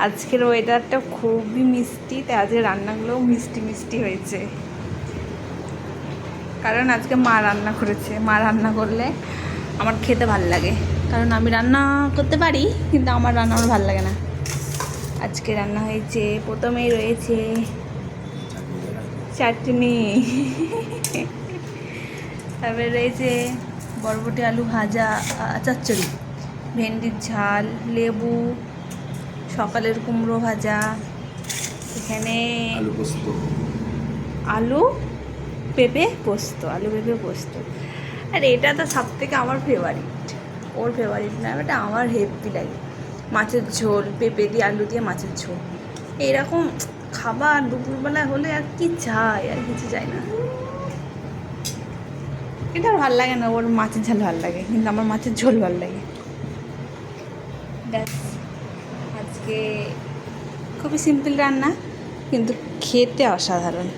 আজকের ওয়েদারটা খুবই মিষ্টি, তাই আজকে রান্নাগুলোও মিষ্টি মিষ্টি হয়েছে। কারণ আজকে মা রান্না করেছে। মা রান্না করলে আমার খেতে ভাল লাগে, কারণ আমি রান্না করতে পারি কিন্তু আমার রান্না আমার ভাল লাগে না। আজকে রান্না হয়েছে, প্রথমেই রয়েছে চাটনি, তারপরে রয়েছে বরবটি আলু ভাজা, চচ্চড়ি, ভেন্ডির ঝাল, লেবু, সকালের কুমড়ো ভাজা, এখানে আলু পেঁপে পোস্ত, আলু পেঁপে পোস্ত। আর এটা তো সব থেকে আমার ফেভারিট, ওর ফেভারিট না, এটা আমার হেভি লাগে। মাছের ঝোল, পেঁপে দিয়ে আলু দিয়ে মাছের ঝোল, এইরকম খাবার দুপুরবেলা হলে আর কি চাই, আর কিছু চাই না। এটা আর ভালো লাগে না, ওর মাছের ঝাল ভালো লাগে, কিন্তু আমার মাছের ঝোল ভালো লাগে। ব্যাস, আজকে খুবই সিম্পল রান্না, কিন্তু খেতে অসাধারণ।